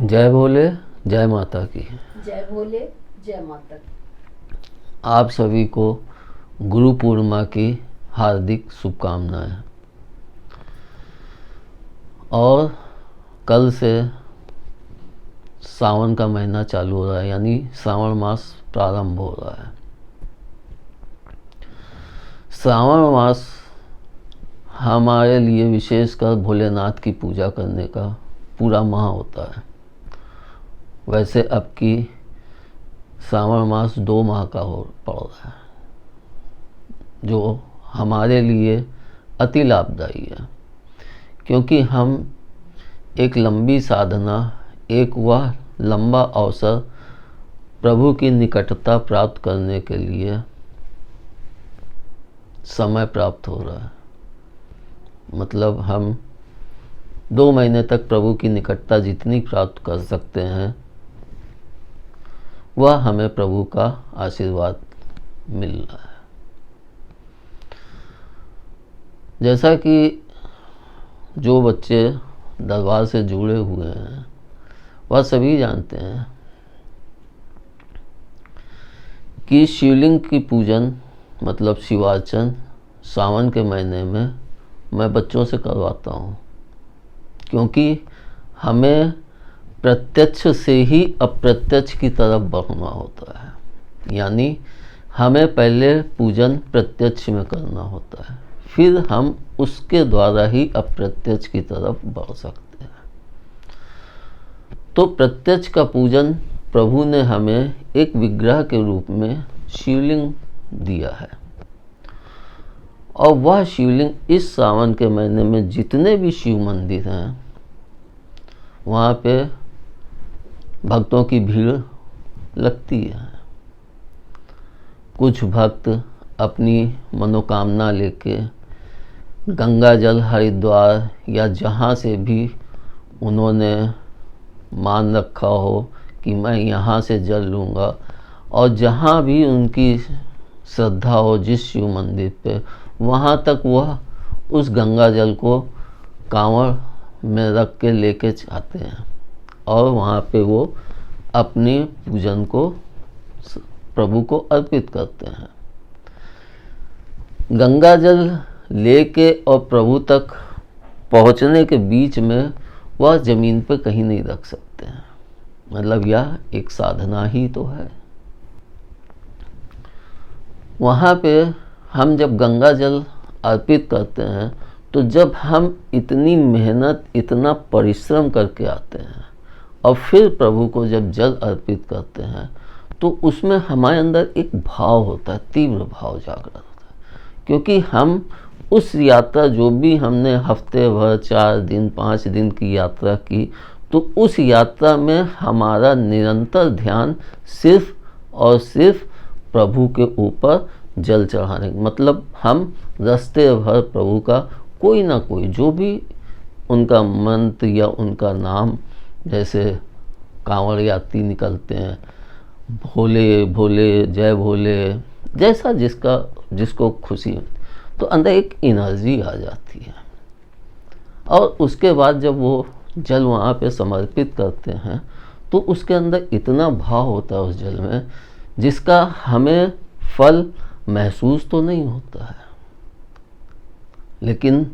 जय भोले, जय माता की। जय भोले, जय माता की। आप सभी को गुरु पूर्णिमा की हार्दिक शुभकामनाएं। और कल से सावन का महीना चालू हो रहा है, यानी श्रावण मास प्रारंभ हो रहा है। श्रावण मास हमारे लिए विशेषकर भोलेनाथ की पूजा करने का पूरा माह होता है। वैसे अब की श्रावण मास 2 माह का पड़ रहा है, जो हमारे लिए अति लाभदायी है, क्योंकि हम एक लंबी साधना, एक वह लंबा अवसर प्रभु की निकटता प्राप्त करने के लिए समय प्राप्त हो रहा है। मतलब हम 2 महीने तक प्रभु की निकटता जितनी प्राप्त कर सकते हैं, वह हमें प्रभु का आशीर्वाद मिल रहा है। जैसा कि जो बच्चे दरबार से जुड़े हुए हैं वह सभी जानते हैं कि शिवलिंग की पूजन मतलब शिवार्चन सावन के महीने में मैं बच्चों से करवाता हूँ, क्योंकि हमें प्रत्यक्ष से ही अप्रत्यक्ष की तरफ बढ़ना होता है। यानी हमें पहले पूजन प्रत्यक्ष में करना होता है, फिर हम उसके द्वारा ही अप्रत्यक्ष की तरफ बढ़ सकते हैं। तो प्रत्यक्ष का पूजन प्रभु ने हमें एक विग्रह के रूप में शिवलिंग दिया है, और वह शिवलिंग इस सावन के महीने में जितने भी शिव मंदिर हैं वहाँ पे भक्तों की भीड़ लगती है। कुछ भक्त अपनी मनोकामना लेके गंगा जल हरिद्वार या जहाँ से भी उन्होंने मान रखा हो कि मैं यहाँ से जल लूँगा, और जहाँ भी उनकी श्रद्धा हो जिस शिव मंदिर पे, वहाँ तक वह उस गंगा जल को कांवड़ में रख के लेके जाते हैं, और वहाँ पे वो अपने पूजन को प्रभु को अर्पित करते हैं। गंगा जल लेके और प्रभु तक पहुँचने के बीच में वह ज़मीन पे कहीं नहीं रख सकते हैं। मतलब यह एक साधना ही तो है। वहाँ पे हम जब गंगा जल अर्पित करते हैं, तो जब हम इतनी मेहनत, इतना परिश्रम करके आते हैं और फिर प्रभु को जब जल अर्पित करते हैं, तो उसमें हमारे अंदर एक भाव होता है, तीव्र भाव जागृत होता है। क्योंकि हम उस यात्रा, जो भी हमने हफ्ते भर, 4 दिन, 5 दिन की यात्रा की, तो उस यात्रा में हमारा निरंतर ध्यान सिर्फ और सिर्फ प्रभु के ऊपर जल चढ़ाने, मतलब हम रास्ते भर प्रभु का कोई ना कोई, जो भी उनका मंत्र या उनका नाम, जैसे कांवड़ यात्री निकलते हैं, भोले भोले, जय भोले, जैसा जिसको खुशी होती, तो अंदर एक एनर्जी आ जाती है। और उसके बाद जब वो जल वहाँ पे समर्पित करते हैं, तो उसके अंदर इतना भाव होता है उस जल में, जिसका हमें फल महसूस तो नहीं होता है। लेकिन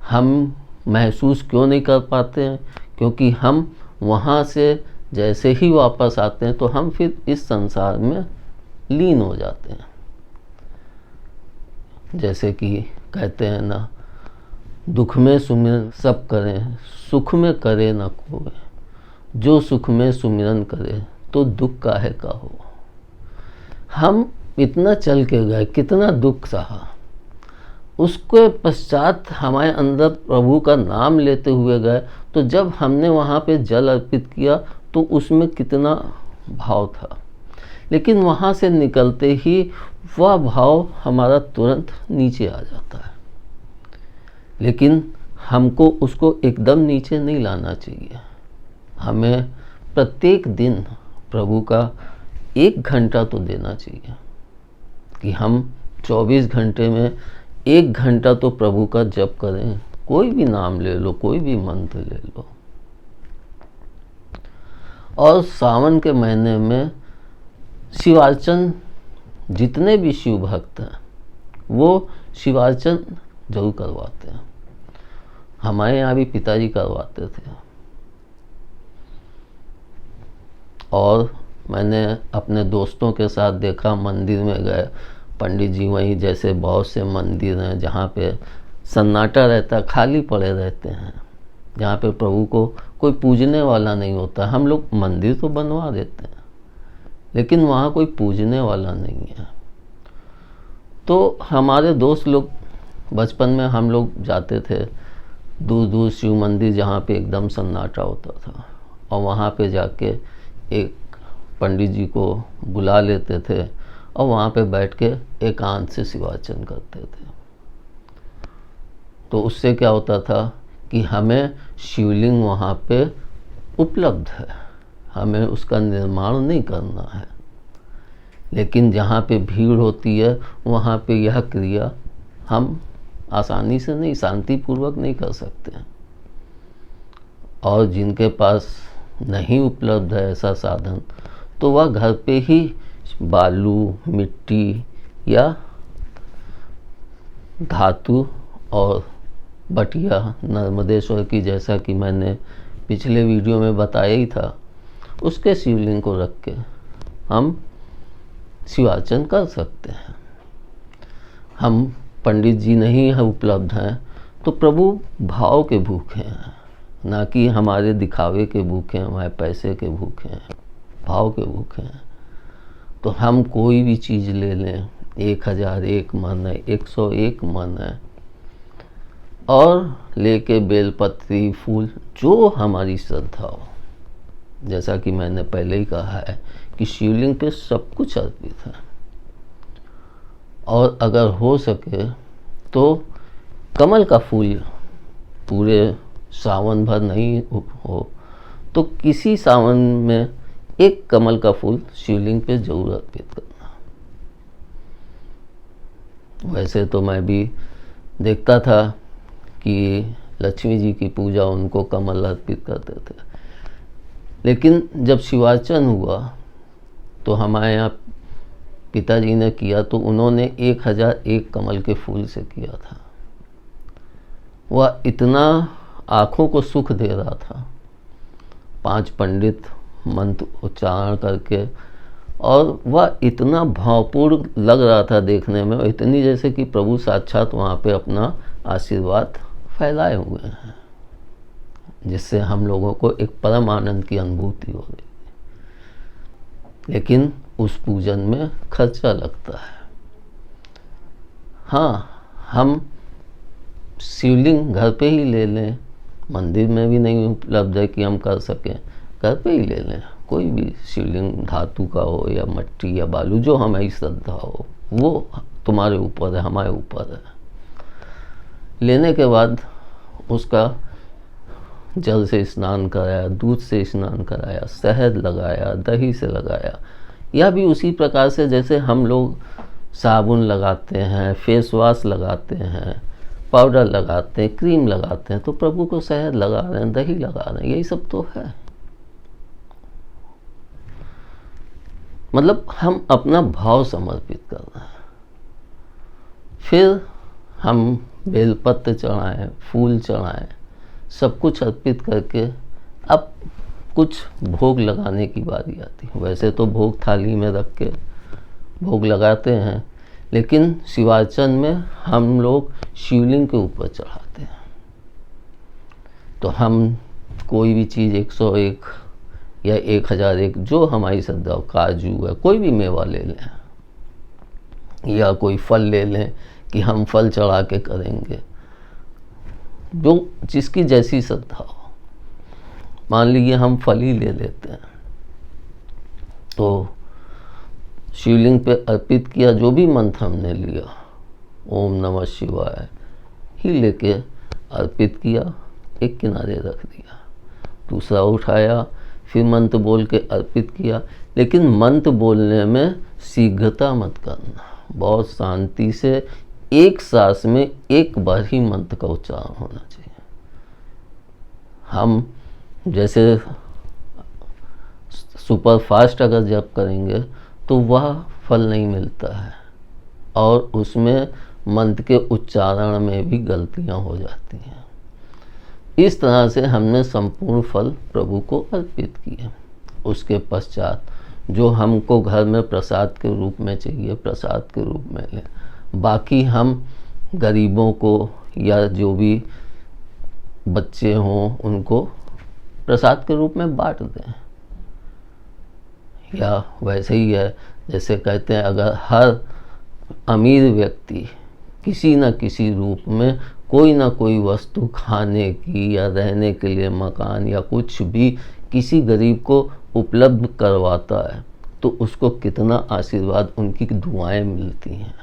हम महसूस क्यों नहीं कर पाते हैं? क्योंकि हम वहाँ से जैसे ही वापस आते हैं, तो हम फिर इस संसार में लीन हो जाते हैं। जैसे कि कहते हैं ना, दुख में सुमिरन सब करें, सुख में करे न कोई, जो सुख में सुमिरन करे तो दुख काहे का हो। हम इतना चल के गए, कितना दुख सहा, उसके पश्चात हमारे अंदर प्रभु का नाम लेते हुए गए, तो जब हमने वहाँ पे जल अर्पित किया तो उसमें कितना भाव था। लेकिन वहाँ से निकलते ही वह भाव हमारा तुरंत नीचे आ जाता है। लेकिन हमको उसको एकदम नीचे नहीं लाना चाहिए। हमें प्रत्येक दिन प्रभु का 1 घंटा तो देना चाहिए, कि हम 24 घंटे में 1 घंटा तो प्रभु का जप करें। कोई भी नाम ले लो, कोई भी मंत्र ले लो। और सावन के महीने में शिवार्चन, जितने भी शिव भक्त हैं वो शिवार्चन जरूर करवाते हैं। हमारे यहाँ भी पिताजी करवाते थे। और मैंने अपने दोस्तों के साथ देखा, मंदिर में गए, पंडित जी वहीं, जैसे बहुत से मंदिर हैं जहाँ पे सन्नाटा रहता, खाली पड़े रहते हैं, जहाँ पे प्रभु को कोई पूजने वाला नहीं होता। हम लोग मंदिर तो बनवा देते हैं लेकिन वहाँ कोई पूजने वाला नहीं है। तो हमारे दोस्त लोग, बचपन में हम लोग जाते थे दूर दूर शिव मंदिर जहाँ पे एकदम सन्नाटा होता था, और वहाँ पे जाके एक पंडित जी को बुला लेते थे और वहाँ पे बैठ के एकांत से शिवार्चन करते थे। तो उससे क्या होता था कि हमें शिवलिंग वहाँ पे उपलब्ध है, हमें उसका निर्माण नहीं करना है। लेकिन जहाँ पे भीड़ होती है वहाँ पे यह क्रिया हम आसानी से नहीं, शांतिपूर्वक नहीं कर सकते हैं। और जिनके पास नहीं उपलब्ध है ऐसा साधन, तो वह घर पे ही बालू, मिट्टी या धातु और बटिया नर्मदेश्वर की, जैसा कि मैंने पिछले वीडियो में बताया ही था, उसके शिवलिंग को रख के हम शिवार्चन कर सकते हैं। हम पंडित जी नहीं है उपलब्ध हैं तो प्रभु भाव के भूखे हैं, ना कि हमारे दिखावे के भूखे हैं, हमारे पैसे के भूखे हैं, भाव के भूखे हैं। तो हम कोई भी चीज़ ले लें, 1001 मन है, 101 मन है, और लेके बेलपत्री, फूल, जो हमारी श्रद्धा हो। जैसा कि मैंने पहले ही कहा है कि शिवलिंग पे सब कुछ अर्पित है। और अगर हो सके तो कमल का फूल पूरे सावन भर नहीं हो तो किसी सावन में एक कमल का फूल शिवलिंग पे जरूर अर्पित करना। वैसे तो मैं भी देखता था कि लक्ष्मी जी की पूजा उनको कमल अर्पित करते थे, लेकिन जब शिवार्चन हुआ तो हमारे यहाँ पिताजी ने किया तो उन्होंने 1001 कमल के फूल से किया था। वह इतना आँखों को सुख दे रहा था, 5 पंडित मंत्र उच्चारण करके, और वह इतना भावपूर्ण लग रहा था देखने में, इतनी जैसे कि प्रभु साक्षात वहाँ पे अपना आशीर्वाद फैलाए हुए हैं, जिससे हम लोगों को एक परम आनंद की अनुभूति हो रही। लेकिन उस पूजन में खर्चा लगता है। हाँ, हम शिवलिंग घर पे ही ले लें, मंदिर में भी नहीं उपलब्ध है कि हम कर सकें, घर पे ही ले लें। कोई भी शिवलिंग धातु का हो या मिट्टी या बालू, जो हमारी श्रद्धा हो, वो तुम्हारे ऊपर है, हमारे ऊपर है। लेने के बाद उसका जल से स्नान कराया, दूध से स्नान कराया, शहद लगाया, दही से लगाया, या भी उसी प्रकार से जैसे हम लोग साबुन लगाते हैं, फेस वॉश लगाते हैं, पाउडर लगाते हैं, क्रीम लगाते हैं, तो प्रभु को शहद लगा रहे हैं, दही लगा रहे हैं, यही सब तो है। मतलब हम अपना भाव समर्पित कर रहे हैं। फिर हम बेलपत्र चढ़ाएं, फूल चढ़ाएं, सब कुछ अर्पित करके अब कुछ भोग लगाने की बारी आती है। वैसे तो भोग थाली में रख के भोग लगाते हैं, लेकिन शिवार्चन में हम लोग शिवलिंग के ऊपर चढ़ाते हैं। तो हम कोई भी चीज़ 101 या 1001, जो हमारी श्रद्धा हो, काजू है, कोई भी मेवा ले लें, या कोई फल ले लें कि हम फल चढ़ा के करेंगे, जो जिसकी जैसी श्रद्धा हो। मान लीजिए हम फल ही ले लेते हैं, तो शिवलिंग पे अर्पित किया, जो भी मंत्र हमने लिया, ओम नमः शिवाय ही लेके अर्पित किया, एक किनारे रख दिया, दूसरा उठाया, फिर मंत्र बोल के अर्पित किया। लेकिन मंत्र बोलने में शीघ्रता मत करना, बहुत शांति से एक सांस में एक बार ही मंत्र का उच्चारण होना चाहिए। हम जैसे सुपर फास्ट अगर जप करेंगे तो वह फल नहीं मिलता है, और उसमें मंत्र के उच्चारण में भी गलतियां हो जाती हैं। इस तरह से हमने संपूर्ण फल प्रभु को अर्पित किए। उसके पश्चात जो हमको घर में प्रसाद के रूप में चाहिए प्रसाद के रूप में लें, बाकी हम गरीबों को या जो भी बच्चे हों उनको प्रसाद के रूप में बांट दें। या वैसे ही है जैसे कहते हैं, अगर हर अमीर व्यक्ति किसी न किसी रूप में कोई ना कोई वस्तु खाने की या रहने के लिए मकान या कुछ भी किसी गरीब को उपलब्ध करवाता है, तो उसको कितना आशीर्वाद, उनकी दुआएं मिलती हैं,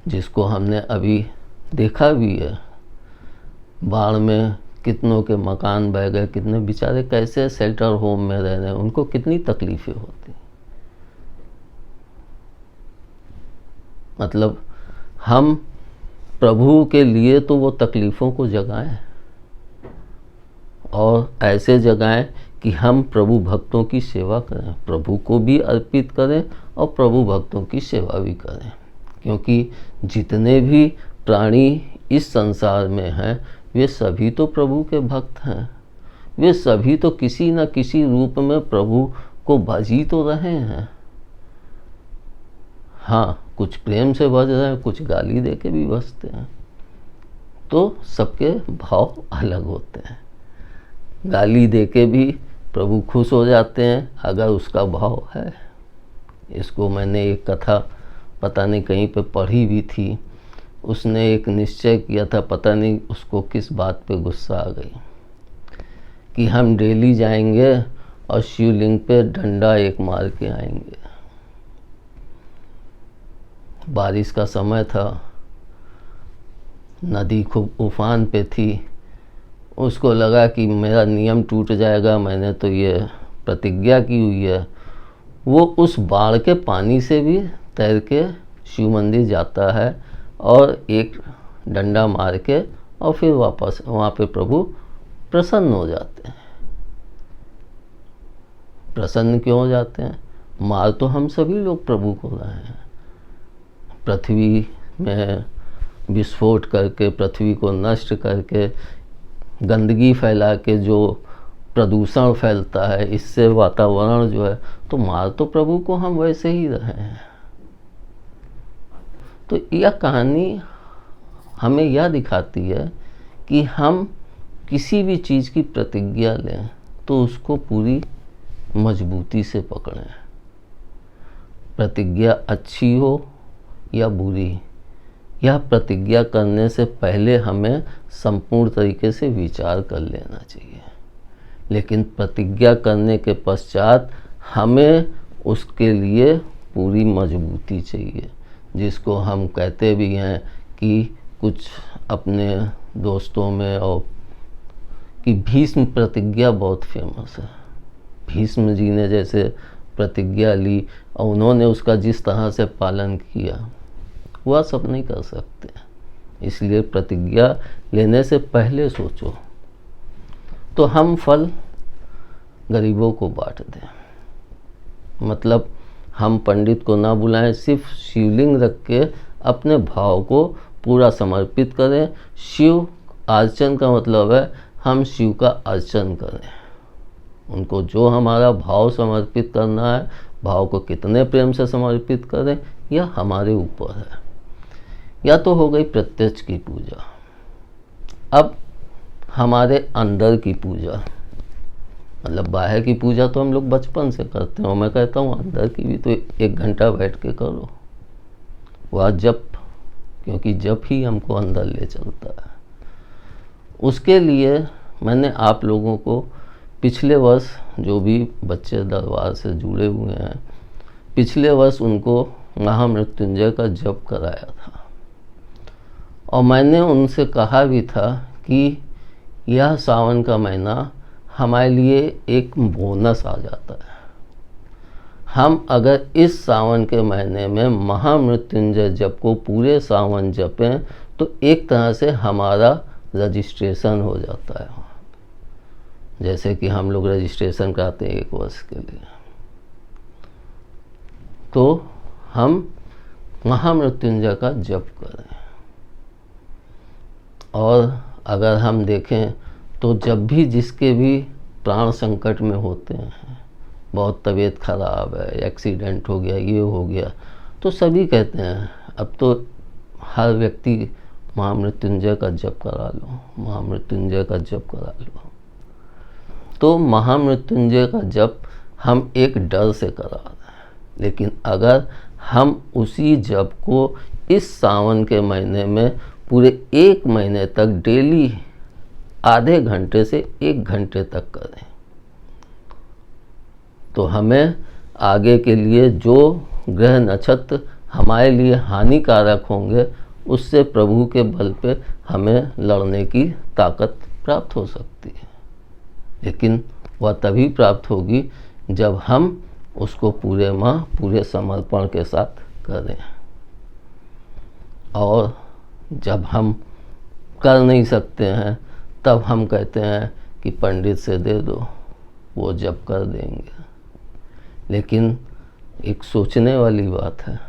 जिसको हमने अभी देखा भी है। बाढ़ में कितनों के मकान बह गए, कितने बेचारे कैसे शेल्टर होम में रह रहे हैं, उनको कितनी तकलीफें होती। मतलब हम प्रभु के लिए तो वो तकलीफ़ों को जगाएं, और ऐसे जगाएं कि हम प्रभु भक्तों की सेवा करें, प्रभु को भी अर्पित करें और प्रभु भक्तों की सेवा भी करें। क्योंकि जितने भी प्राणी इस संसार में हैं वे सभी तो प्रभु के भक्त हैं, वे सभी तो किसी न किसी रूप में प्रभु को भजी तो रहे हैं। हाँ, कुछ प्रेम से भज रहे हैं, कुछ गाली दे के भी भजते हैं, तो सबके भाव अलग होते हैं। गाली दे के भी प्रभु खुश हो जाते हैं अगर उसका भाव है। इसको मैंने एक कथा पता नहीं कहीं पे पढ़ी भी थी। उसने एक निश्चय किया था, पता नहीं उसको किस बात पे गुस्सा आ गई, कि हम डेली जाएंगे और शिवलिंग पे डंडा एक मार के आएंगे। बारिश का समय था, नदी खूब उफान पे थी। उसको लगा कि मेरा नियम टूट जाएगा, मैंने तो ये प्रतिज्ञा की हुई है। वो उस बाढ़ के पानी से भी तैर के शिव मंदिर जाता है और एक डंडा मार के, और फिर वापस वहाँ पे प्रभु प्रसन्न हो जाते हैं। प्रसन्न क्यों हो जाते हैं? मार तो हम सभी लोग प्रभु को रहे हैं। पृथ्वी में विस्फोट करके, पृथ्वी को नष्ट करके, गंदगी फैला के जो प्रदूषण फैलता है, इससे वातावरण जो है, तो मार तो प्रभु को हम वैसे ही रहे हैं। तो यह कहानी हमें यह दिखाती है कि हम किसी भी चीज़ की प्रतिज्ञा लें तो उसको पूरी मजबूती से पकड़ें। प्रतिज्ञा अच्छी हो या बुरी, यह प्रतिज्ञा करने से पहले हमें संपूर्ण तरीके से विचार कर लेना चाहिए। लेकिन प्रतिज्ञा करने के पश्चात हमें उसके लिए पूरी मजबूती चाहिए, जिसको हम कहते भी हैं कि कुछ अपने दोस्तों में, और कि भीष्म प्रतिज्ञा बहुत फेमस है। भीष्म जी ने जैसे प्रतिज्ञा ली और उन्होंने उसका जिस तरह से पालन किया, वह सब नहीं कर सकते। इसलिए प्रतिज्ञा लेने से पहले सोचो। तो हम फल गरीबों को बांट दें, मतलब हम पंडित को ना बुलाएं, सिर्फ शिवलिंग रख के अपने भाव को पूरा समर्पित करें। शिव अर्चन का मतलब है हम शिव का अर्चन करें। उनको जो हमारा भाव समर्पित करना है, भाव को कितने प्रेम से समर्पित करें, यह हमारे ऊपर है। या तो हो गई प्रत्यक्ष की पूजा। अब हमारे अंदर की पूजा, मतलब बाहर की पूजा तो हम लोग बचपन से करते हैं, और मैं कहता हूँ अंदर की भी तो 1 घंटा बैठ के करो। वह जप, क्योंकि जप ही हमको अंदर ले चलता है। उसके लिए मैंने आप लोगों को पिछले वर्ष, जो भी बच्चे दरबार से जुड़े हुए हैं, पिछले वर्ष उनको महामृत्युंजय का जप कराया था। और मैंने उनसे कहा भी था कि यह सावन का महीना हमारे लिए एक बोनस आ जाता है। हम अगर इस सावन के महीने में महामृत्युंजय जप को पूरे सावन जपें तो एक तरह से हमारा रजिस्ट्रेशन हो जाता है। जैसे कि हम लोग रजिस्ट्रेशन कराते हैं 1 वर्ष के लिए, तो हम महामृत्युंजय का जप करें। और अगर हम देखें तो जब भी जिसके भी प्राण संकट में होते हैं, बहुत तबीयत खराब है, एक्सीडेंट हो गया, ये हो गया, तो सभी कहते हैं अब तो हर व्यक्ति महामृत्युंजय का जप करा लो, महामृत्युंजय का जप करा लो। तो महामृत्युंजय का जप हम एक डर से करा रहे हैं, लेकिन अगर हम उसी जप को इस सावन के महीने में पूरे 1 महीने तक डेली आधे घंटे से 1 घंटे तक करें, तो हमें आगे के लिए जो ग्रह नक्षत्र हमारे लिए हानिकारक होंगे, उससे प्रभु के बल पे हमें लड़ने की ताकत प्राप्त हो सकती है। लेकिन वह तभी प्राप्त होगी जब हम उसको पूरे समर्पण के साथ करें। और जब हम कर नहीं सकते हैं, तब हम कहते हैं कि पंडित से दे दो, वो जप कर देंगे। लेकिन एक सोचने वाली बात है,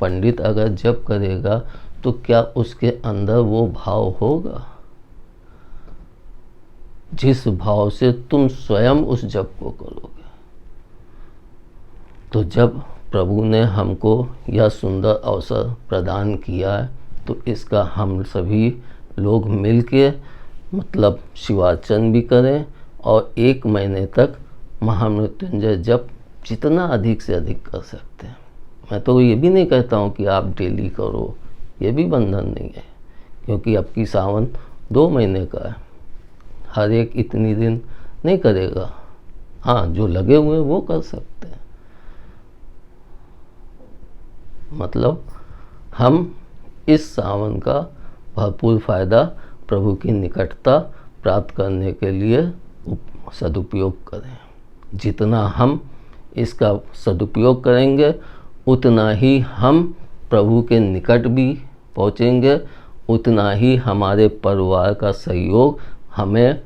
पंडित अगर जप करेगा तो क्या उसके अंदर वो भाव होगा जिस भाव से तुम स्वयं उस जप को करोगे? तो जब प्रभु ने हमको यह सुंदर अवसर प्रदान किया है, तो इसका हम सभी लोग मिलके मतलब शिवार्चन भी करें और 1 महीने तक महामृत्युंजय जप जितना अधिक से अधिक कर सकते हैं। मैं तो ये भी नहीं कहता हूँ कि आप डेली करो, ये भी बंधन नहीं है, क्योंकि अब की सावन 2 महीने का है, हर एक इतनी दिन नहीं करेगा। हाँ, जो लगे हुए हैं वो कर सकते हैं। मतलब हम इस सावन का भरपूर फायदा प्रभु की निकटता प्राप्त करने के लिए सदुपयोग करें। जितना हम इसका सदुपयोग करेंगे, उतना ही हम प्रभु के निकट भी पहुँचेंगे, उतना ही हमारे परिवार का सहयोग हमें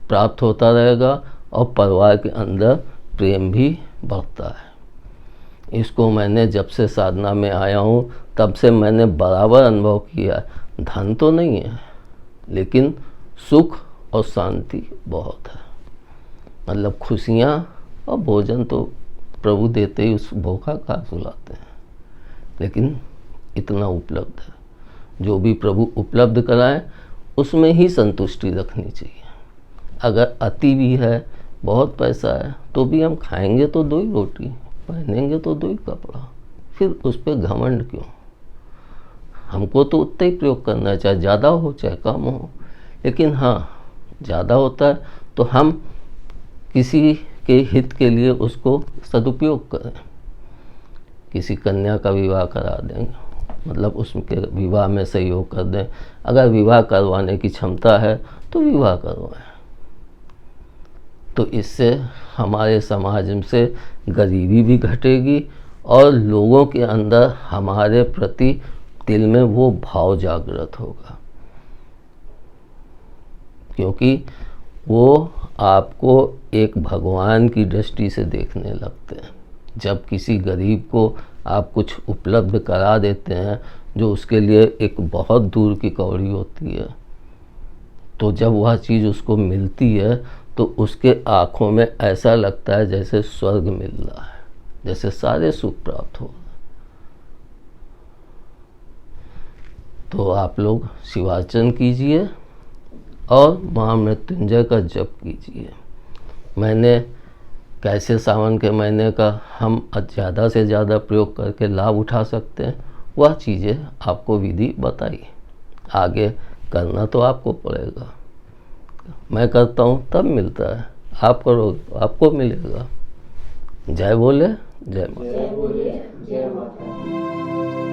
प्राप्त होता रहेगा और परिवार के अंदर प्रेम भी बढ़ता है। इसको मैंने जब से साधना में आया हूँ, तब से मैंने बराबर अनुभव किया। धन तो नहीं है, लेकिन सुख और शांति बहुत है। मतलब खुशियाँ और भोजन तो प्रभु देते ही उस भूखा खा सुलाते हैं, लेकिन इतना उपलब्ध है। जो भी प्रभु उपलब्ध कराएं, उसमें ही संतुष्टि रखनी चाहिए। अगर अति भी है, बहुत पैसा है, तो भी हम खाएंगे तो 2 ही रोटी, पहनेंगे तो 2 ही कपड़ा, फिर उस पर घमंड क्यों? हमको तो उतना ही प्रयोग करना है, चाहे ज़्यादा हो चाहे कम हो। लेकिन हाँ, ज़्यादा होता है तो हम किसी के हित के लिए उसको सदुपयोग करें। किसी कन्या का विवाह करा दें, मतलब उसके विवाह में सहयोग कर दें। अगर विवाह करवाने की क्षमता है तो विवाह करवाएं। तो इससे हमारे समाज से गरीबी भी घटेगी और लोगों के अंदर हमारे प्रति दिल में वो भाव जागृत होगा, क्योंकि वो आपको एक भगवान की दृष्टि से देखने लगते हैं। जब किसी गरीब को आप कुछ उपलब्ध करा देते हैं जो उसके लिए एक बहुत दूर की कौड़ी होती है, तो जब वह चीज़ उसको मिलती है तो उसके आँखों में ऐसा लगता है जैसे स्वर्ग मिल रहा है, जैसे सारे सुख प्राप्त हो। तो आप लोग शिवार्चन कीजिए और महामृत्युंजय का जप कीजिए। मैंने कैसे सावन के महीने का हम ज़्यादा से ज़्यादा प्रयोग करके लाभ उठा सकते हैं, वह चीज़ें आपको विधि बताई। आगे करना तो आपको पड़ेगा। मैं करता हूँ तब मिलता है, आप करो तो आपको मिलेगा। जय बोले, जय माता। जय बोले, जय माता।